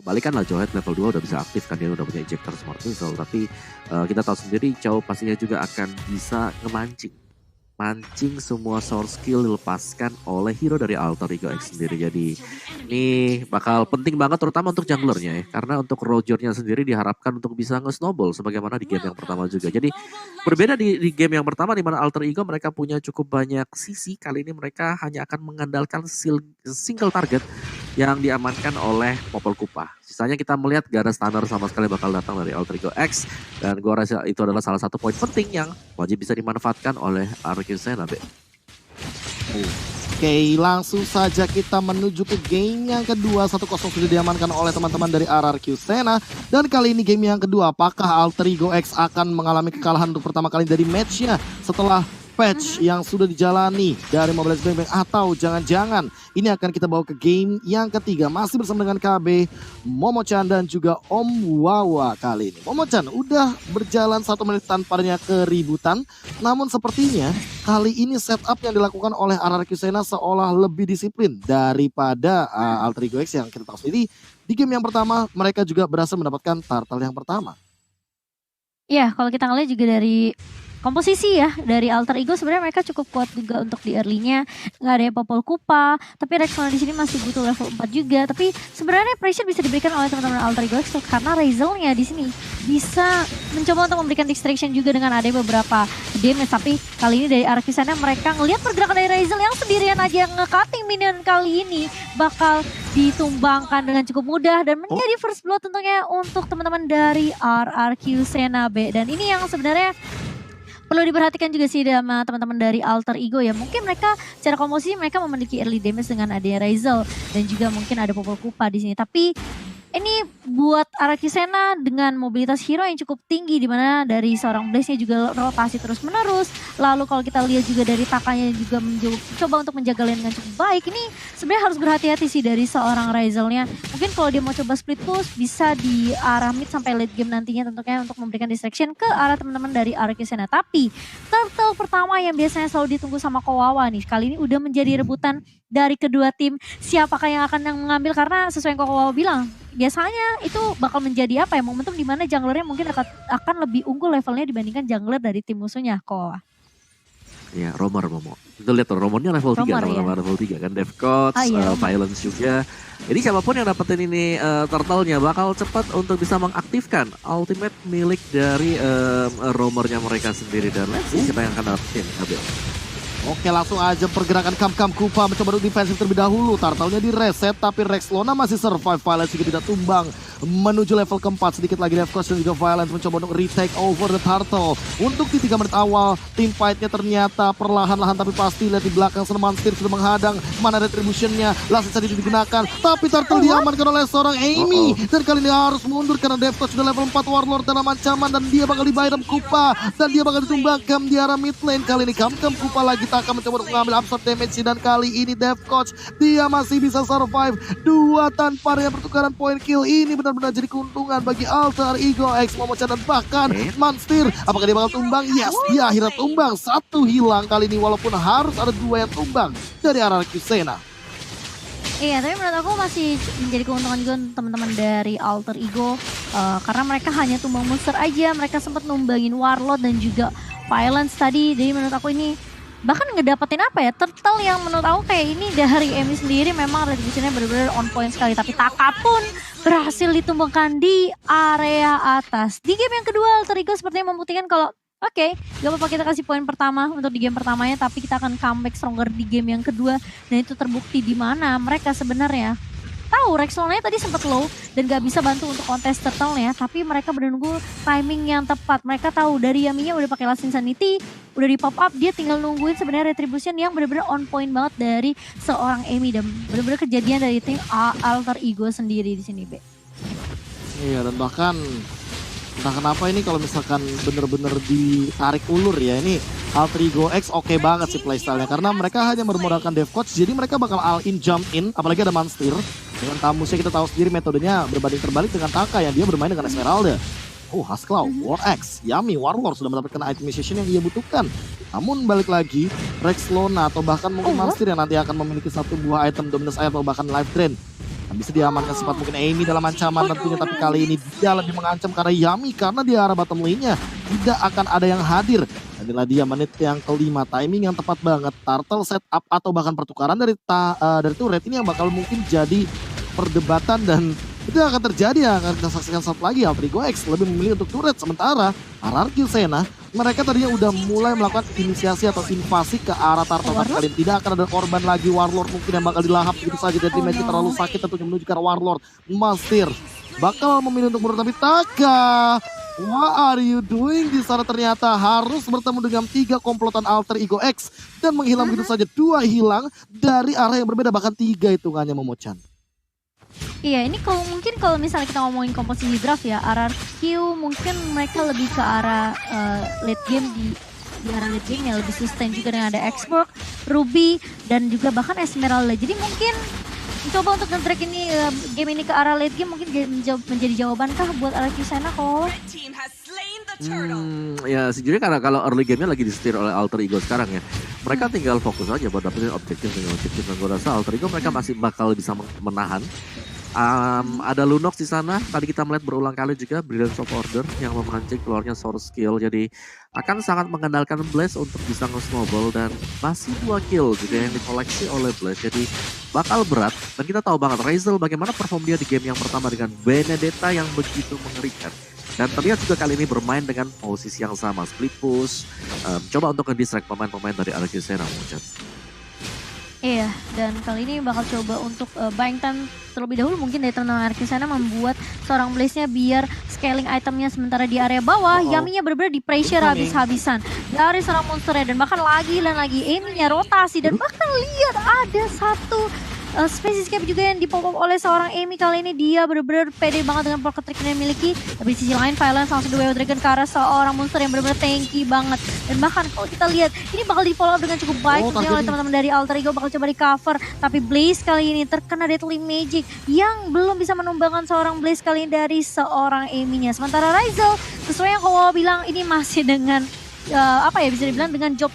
kebalikan lah Johet level 2 udah bisa aktif kan, dia udah punya injector smart missile, tapi kita tahu sendiri Chow pastinya juga akan bisa mancing semua source skill dilepaskan oleh hero dari Alter Ego X sendiri. Jadi ini bakal penting banget terutama untuk junglernya ya. Karena untuk Rogernya sendiri diharapkan untuk bisa nge-snowball sebagaimana di game yang pertama juga. Jadi berbeda di game yang pertama di mana Alter Ego mereka punya cukup banyak sisi. Kali ini mereka hanya akan mengandalkan single target yang diamankan oleh Popol Kupa. Sisanya kita melihat gak ada standar sama sekali bakal datang dari Alter Ego X. Dan gue rasa itu adalah salah satu poin penting yang wajib bisa dimanfaatkan oleh RQ Sena, Be. Oke, langsung saja kita menuju ke game yang kedua. 1-0 sudah diamankan oleh teman-teman dari RRQ Sena. Dan kali ini game yang kedua, apakah Alter Ego X akan mengalami kekalahan untuk pertama kali dari matchnya setelah patch yang sudah dijalani dari Mobile Legends Bang Bang, atau jangan-jangan ini akan kita bawa ke game yang ketiga masih bersama dengan KB, Momo-chan dan juga Om Wawa kali ini. Momo-chan udah berjalan 1 menit tanpa adanya keributan, namun sepertinya kali ini setup yang dilakukan oleh RRQ Sena seolah lebih disiplin daripada Alter Ego X yang kita tahu sendiri di game yang pertama mereka juga berhasil mendapatkan turtle yang pertama. Ya, kalau kita ngeliat juga dari komposisi ya dari Alter Ego sebenarnya mereka cukup kuat juga untuk di early-nya, nggak ada Popol Kupa, tapi Rexona di sini masih butuh level 4 juga. Tapi sebenarnya pressure bisa diberikan oleh teman-teman Alter Ego karena Razel-nya di sini bisa mencoba untuk memberikan distraction juga dengan ada beberapa damage. Tapi kali ini dari RRQ Sena mereka ngelihat pergerakan dari Razel yang sendirian aja nge-cutting minion kali ini bakal ditumbangkan dengan cukup mudah dan menjadi first blood tentunya untuk teman-teman dari RRQ Sena B. Dan ini yang sebenarnya perlu diperhatikan juga sih sama teman-teman dari Alter Ego ya. Mungkin mereka secara komposisi mereka memiliki early damage dengan adanya Razel dan juga mungkin ada Popol Kupa di sini. Tapi ini buat RRQ Sena dengan mobilitas hero yang cukup tinggi di mana dari seorang Blaze-nya juga rotasi terus-menerus. Lalu kalau kita lihat juga dari Takanya juga coba untuk menjaga lane dengan cukup baik. Ini sebenarnya harus berhati-hati sih dari seorang Razel-nya. Mungkin kalau dia mau coba split push bisa di arah mid sampai late game nantinya tentunya untuk memberikan distraction ke arah teman-teman dari RRQ Sena. Tapi turtle pertama yang biasanya selalu ditunggu sama Kowawa nih, kali ini udah menjadi rebutan dari kedua tim. Siapakah yang akan mengambil, karena sesuai yang Kowawa bilang biasanya itu bakal menjadi apa ya, momentum di mana junglernya mungkin akan lebih unggul levelnya dibandingkan jungler dari tim musuhnya. Kowawa. Ya, Romer Momo. Kita lihat tuh, Romernya level 3 sama level 3 kan. Devcoach, Violence juga. Jadi siapapun yang dapetin ini turtle-nya bakal cepat untuk bisa mengaktifkan ultimate milik dari Romernya mereka sendiri. Dan let's see siapa yang akan dapetin, Abel. Oke, langsung aja pergerakan Kam Kupa mencoba untuk defensif terlebih dahulu. Turtle-nya direset tapi Rexlona masih survive. Violence juga tidak tumbang menuju level keempat. Sedikit lagi Devcoach dan juga Violence mencoba untuk retake over the Turtle. Untuk di 3 menit awal tim fight-nya ternyata perlahan-lahan tapi pasti lihat di belakang Seneman Steve sudah menghadang. Mana retribution-nya langsung saja digunakan. Tapi Turtle diamankan oleh seorang Amy. Dan kali ini harus mundur karena Devcoach sudah level 4 Warlord dalam ancaman. Dan dia bakal dibayar Kupa. Dan dia bakal ditumbangkan di arah mid lane. Kali ini Kam Kupa lagi akan mencoba untuk mengambil absorb damage. Dan kali ini Devcoach dia masih bisa survive 2 tanpa yang pertukaran point kill. Ini benar-benar jadi keuntungan bagi Alter Ego X, Momo-chan dan bahkan Manstir. Apakah dia bakal tumbang? Yes, dia akhirnya tumbang. 1 hilang kali ini walaupun harus ada 2 yang tumbang dari RRQ Sena. Iya, tapi menurut aku masih menjadi keuntungan juga untuk teman-teman dari Alter Ego. Karena mereka hanya tumbang monster aja. Mereka sempat numbangin Warlord dan juga Violence tadi. Jadi menurut aku ini bahkan ngedapetin apa ya, turtle yang menurut aku kayak ini dari Emi sendiri memang retributionnya benar-benar on point sekali. Tapi Taka pun berhasil ditumbangkan di area atas. Di game yang kedua Alter Ego sepertinya membuktikan kalau oke, gak apa-apa kita kasih poin pertama untuk di game pertamanya, tapi kita akan comeback stronger di game yang kedua. Dan itu terbukti di mana mereka sebenarnya tahu Rexona tadi sempat low dan gak bisa bantu untuk kontes turtle-nya, tapi mereka menunggu timing yang tepat. Mereka tahu dari Yaminya udah pakai Last Insanity, udah di pop up, dia tinggal nungguin sebenarnya retribution yang benar-benar on point banget dari seorang Amy dan benar-benar kejadian dari tim Alter Ego sendiri di sini, Be. Iya, dan bahkan entah kenapa ini kalau misalkan bener-bener ditarik ulur ya, ini Alter Ego X oke banget sih playstyle-nya karena mereka hanya bermodalkan Devcoach, jadi mereka bakal all in jump in, apalagi ada Manstir. Dengan Tamusnya kita tahu sendiri metodenya berbanding terbalik dengan Taka yang dia bermain dengan Esmeralda. Oh, Hasclaw, War X, Yami, Warlord sudah mendapatkan itemization yang ia butuhkan. Namun balik lagi, Rexlona atau bahkan mungkin Manstir yang nanti akan memiliki 1 buah item Dominus Eye atau bahkan Life Drain. Bisa diamankan sempat mungkin Amy dalam ancaman tentunya, tapi kali ini dia lebih mengancam karena Yami, karena di arah bottom lane-nya tidak akan ada yang hadir. Dan inilah dia menit yang kelima, timing yang tepat banget, turtle setup atau bahkan pertukaran dari turret ini yang bakal mungkin jadi perdebatan, dan itu akan terjadi yang akan kita saksikan saat lagi. Alter Ego X lebih memilih untuk turret, sementara RRQ Sena mereka tadinya udah mulai melakukan inisiasi atau invasi ke arah turtle, tapi kali ini tidak akan ada korban lagi. Warlord mungkin yang bakal dilahap begitu saja, jadi Magic terlalu sakit tentunya menuju ke arah Warlord. Mastir bakal memilih untuk mundur, tapi Taka, what are you doing di sana? Ternyata harus bertemu dengan 3 komplotan Alter Ego X dan menghilang begitu saja. 2 hilang dari arah yang berbeda, bahkan 3 hitungannya Momochan. Iya, ini kalau misalnya kita ngomongin komposisi draft ya, RRQ mungkin mereka lebih ke arah late game di arah late game yang lebih sustain juga dengan ada Xbox, Ruby, dan juga bahkan Esmeralda. Jadi mungkin coba untuk nge-track ini game ini ke arah late game mungkin menjadi jawabankah buat RRQ Sena kalau ya sejujurnya karena kalau early game-nya lagi disetir oleh Alter Ego sekarang ya. Mereka tinggal fokus aja buat dapetin objektif dengan objektif, dan gue rasa Alter Ego mereka masih bakal bisa menahan. Ada Lunox di sana, tadi kita melihat berulang kali juga Brilliance of Order yang memancing keluarnya Source Skill, jadi akan sangat mengandalkan Blaze untuk bisa nge-snowball, dan masih 2 kill juga yang dikoleksi oleh Blaze, jadi bakal berat. Dan kita tahu banget Razel bagaimana perform dia di game yang pertama dengan Benedetta yang begitu mengerikan. Dan terlihat juga kali ini bermain dengan posisi yang sama, split push, coba untuk nge-distract pemain-pemain dari RRQ Sena. Iya, dan kali ini bakal coba untuk buying time terlebih dahulu mungkin dari teman-teman RRQ Sena, membuat seorang Blaze-nya biar scaling itemnya, sementara di area bawah Yami-nya bener-bener di pressure habis-habisan dari seorang monsternya, dan bahkan lagi dan lagi Amy-nya rotasi, dan bahkan lihat ada satu space escape juga yang dipop up oleh seorang Amy. Kali ini dia bener-bener pede banget dengan pocket trick yang dimiliki, tapi di sisi lain Violence langsung di Dragon ke arah seorang monster yang bener-bener tanky banget, dan bahkan kalau kita lihat ini bakal di follow up dengan cukup baik oleh teman-teman dari Alter Ego, bakal coba di cover, tapi Blaze kali ini terkena Deadly Magic yang belum bisa menumbangkan seorang Blaze kali ini dari seorang Amy-nya. Sementara Razel sesuai yang kau bilang ini masih dengan apa ya, bisa dibilang dengan job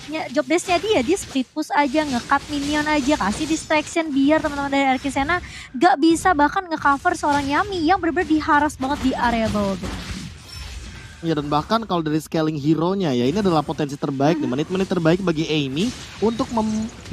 desk-nya dia split push aja, nge-cut minion aja, kasih distraction biar teman-teman dari RRQ Sena gak bisa bahkan nge-cover seorang Yami yang bener-bener diharas banget di area bawah. Ya, dan bahkan kalau dari scaling hero-nya ya, ini adalah potensi terbaik, di menit-menit terbaik bagi Amy untuk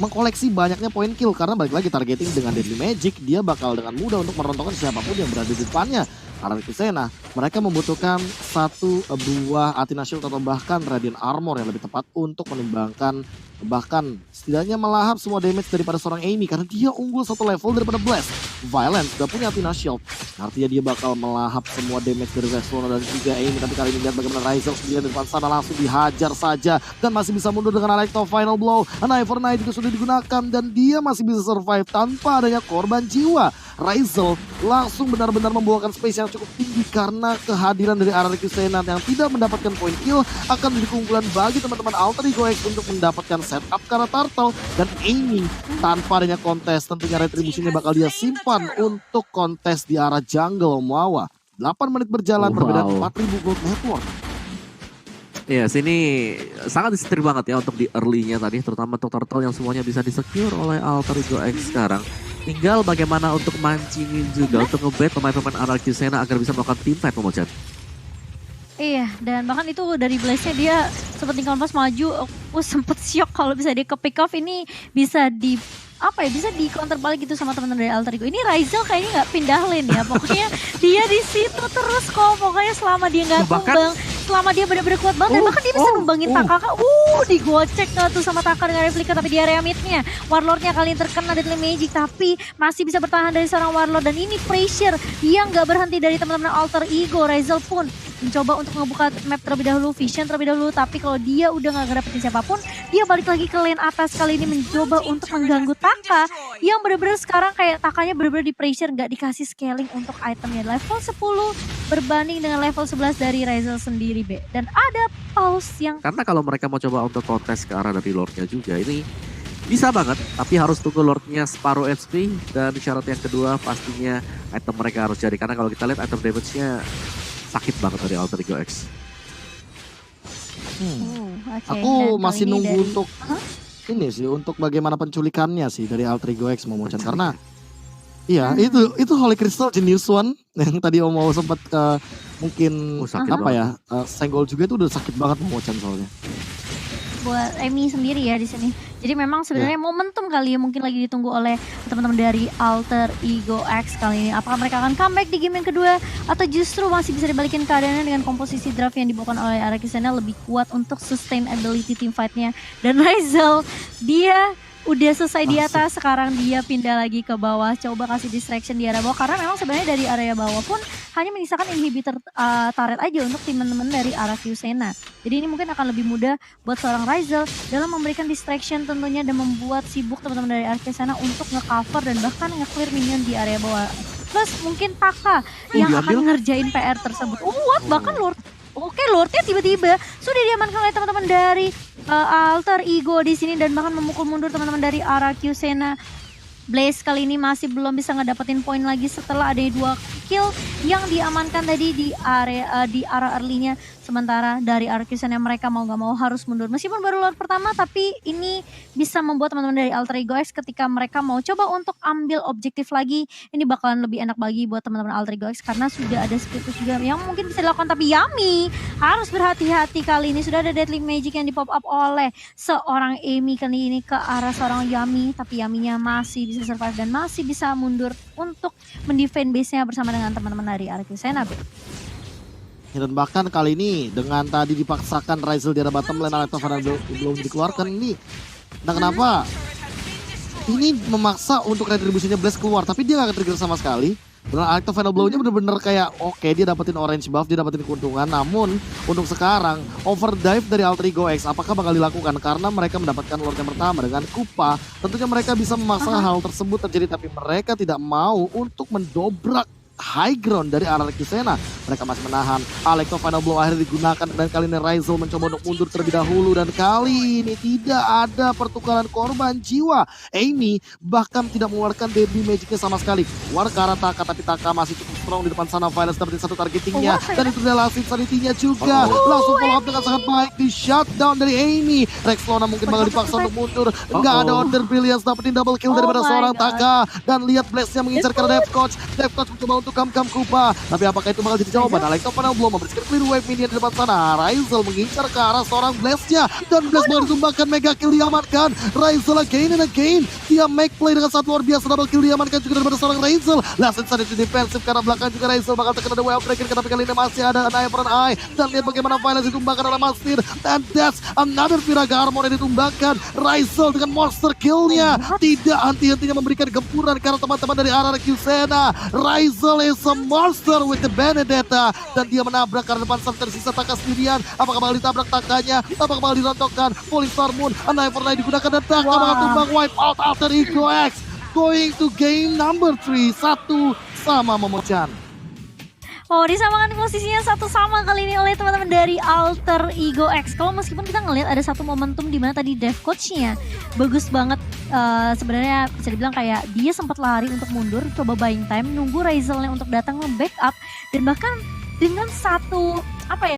mengkoleksi banyaknya poin kill, karena balik lagi targeting dengan Deadly Magic, dia bakal dengan mudah untuk merontokkan siapapun yang berada di depannya. RRQ Sena mereka membutuhkan 1 buah Athena Shield atau bahkan Radiant Armor yang lebih tepat untuk menimbangkan, bahkan setidaknya melahap semua damage daripada seorang Amy, karena dia unggul 1 level daripada Blast. Violence sudah punya Athena Shield, artinya dia bakal melahap semua damage dari Rexlona dan juga Amy. Tapi kali ini lihat bagaimana Razel sendiri di depan sana langsung dihajar saja dan masih bisa mundur dengan Electro Final Blow. Knife for Night juga sudah digunakan dan dia masih bisa survive tanpa adanya korban jiwa. Razel langsung benar-benar membawakan space yang cukup tinggi karena kehadiran dari RRQ Sena yang tidak mendapatkan poin kill akan menjadi keunggulan bagi teman-teman Alter Ego X untuk mendapatkan setup karena Turtle, dan Amy tanpa adanya kontes tentunya retribusinya bakal dia simpan untuk kontes di arah jungle Muawa. 8 menit berjalan, perbedaan 4000 gold network. Ya, sini sangat disetir banget ya untuk di early-nya tadi, terutama untuk Turtle yang semuanya bisa disecure oleh Alter Ego X sekarang. Tinggal bagaimana untuk mancingin juga, untuk ngebet pemain-pemain RRQ Sena agar bisa melakukan team fight, Momochan. Iya, dan bahkan itu dari Blaze-nya dia seperti pas maju, aku sempet syok kalau bisa dia ke pick off ini bisa di bisa di counter balik gitu sama teman-teman dari Alter Ego. Ini Razel kayaknya nggak pindah lane ya, pokoknya dia di situ terus kok, pokoknya selama dia nggak tumbang, selama dia benar-benar kuat banget, dan bahkan dia bisa numbangin Taka. Digocek tuh sama Taka dengan replika, tapi di area mid-nya Warlord-nya kali ini terkena Deadly Magic, tapi masih bisa bertahan dari seorang Warlord, dan ini pressure yang nggak berhenti dari teman-teman Alter Ego. Razel pun mencoba untuk ngebuka map terlebih dahulu, vision terlebih dahulu, tapi kalau dia udah nggak ngedapetin siapapun, dia balik lagi ke lane atas, kali ini mencoba untuk mengganggu Taka yang bener-bener sekarang kayak Takanya bener-bener di pressure, nggak dikasih scaling untuk itemnya. Level 10 berbanding dengan level 11 dari Razel sendiri, Be. Dan ada pause yang... Karena kalau mereka mau coba untuk kontes ke arah dari Lordnya juga, ini bisa banget, tapi harus tunggu Lordnya separuh HP, dan syarat yang kedua pastinya item mereka harus jadi, karena kalau kita lihat item damage-nya sakit banget dari Alter Ego X. Aku masih nunggu untuk ini sih, untuk bagaimana penculikannya sih dari Alter Ego X, Momochan, karena Iya, itu Holy Crystal Genius One yang tadi Om mau sempat mungkin sakit apa banget. ya senggol juga itu udah sakit banget Momochan soalnya. Buat Emi sendiri ya di sini. Jadi memang sebenarnya momentum kali ya mungkin lagi ditunggu oleh teman-teman dari Alter Ego X kali ini. Apakah mereka akan comeback di game yang kedua atau justru masih bisa dibalikin keadaannya dengan komposisi draft yang dibawakan oleh Arakisena lebih kuat untuk sustainability team fight-nya. Dan Rizal dia udah selesai di atas, sekarang dia pindah lagi ke bawah, coba kasih distraction di area bawah karena memang sebenarnya dari area bawah pun hanya menyisakan inhibitor turret aja untuk teman-teman dari Arakisena. Jadi ini mungkin akan lebih mudah buat seorang Rizal dalam memberikan distraction tentunya dan membuat sibuk teman-teman dari Arakisena untuk nge-cover dan bahkan nge-clear minion di area bawah. Plus mungkin Taka yang akan ngerjain PR tersebut. Bahkan Lord. Oke, Lordnya tiba-tiba sudah diamankan oleh teman-teman dari Alter Ego di sini dan bahkan memukul mundur teman-teman dari Arakisena. Blaze kali ini masih belum bisa ngedapetin poin lagi setelah ada 2 kill yang diamankan tadi di arah early-nya. Sementara dari Arakisena mereka mau gak mau harus mundur. Meskipun baru Lord pertama tapi ini bisa membuat teman-teman dari Alter Ego X ketika mereka mau coba untuk ambil objektif lagi. Ini bakalan lebih enak bagi buat teman-teman Alter Ego X karena sudah ada skill push juga yang mungkin bisa dilakukan. Tapi Yami harus berhati-hati kali ini. Sudah ada Deadly Magic yang di pop up oleh seorang Amy kali ini ke arah seorang Yami. Tapi Yaminya masih bisa survive dan masih bisa mundur untuk mendefend base-nya bersama dengan teman-teman dari Arakisena. Dan bahkan kali ini dengan tadi dipaksakan Rizal di arah bottom lane Alektovan belum dikeluarkan ini. Nah kenapa? Ini memaksa untuk retribusinya Blaze keluar tapi dia gak trigger sama sekali. Dan Alektovan blow-nya bener-bener kayak oke, dia dapetin orange buff, dia dapetin keuntungan. Namun untuk sekarang overdive dari Alter Ego X apakah bakal dilakukan? Karena mereka mendapatkan Lord yang pertama dengan Kupa. Tentunya mereka bisa memaksa hal tersebut terjadi tapi mereka tidak mau untuk mendobrak high ground dari Arakisena. Mereka masih menahan. Alekto final blow akhirnya digunakan dan kali ini Rizal mencoba untuk mundur terlebih dahulu dan kali ini tidak ada pertukaran korban jiwa. Amy bahkan tidak mengeluarkan deadly magicnya sama sekali. Keluar ke arah Taka tapi Taka masih cukup strong di depan sana. Violence dapetin satu targetingnya dan itu adalah insanity-nya juga. Langsung follow up dengan sangat baik di shutdown dari Amy. Rex Lona mungkin bakal dipaksa untuk mundur. Enggak ada order brilliance dapetin double kill daripada seorang Taka dan lihat Blaze-nya mengincar ke Death Coach. Death Coach mencoba untuk kam-kam Kupa. Tapi apakah itu bakal jadi jawaban? Alekto Panel belum membersihkan clear wave minion di depan sana. Rizal mengincar ke arah seorang Blaze-nya. Dan Blaze bakal ditumbangkan, mega kill diamankan. Rizal again and again. Dia make play dengan sangat luar biasa. Double kill diamankan juga daripada seorang Rizal. Last inside itu defensif karena belakang juga Rizal bakal terkena wave breaker. Tapi kali ini masih ada Eye for an Eye. Dan lihat bagaimana Violence ditumbangkan oleh Mastir. And that's another Viraga Armor yang ditumbangkan. Rizal dengan monster kill-nya. Tidak henti-hentinya memberikan gempuran karena teman-teman dari Arakisena. Rizal is a monster with the Benedetta dan dia menabrak karena depan sana tersisa Taka sendirian. Apakah bakal ditabrak Takanya? Apakah bakal dirontokkan? Polistar Moon, Anai for Night digunakan dan Taka bakal tumbang. Wipe out Alter Ego X. Going to game number 3. 1 sama Momochan. Oh, disamakan posisinya 1 sama kali ini oleh teman-teman dari Alter Ego X. Kalau meskipun kita ngelihat ada satu momentum di mana tadi Death Coach-nya bagus banget. Sebenarnya bisa dibilang kayak dia sempat lari untuk mundur, coba buying time, nunggu Rizal-nya untuk datang nge-backup dan bahkan dengan satu apa ya?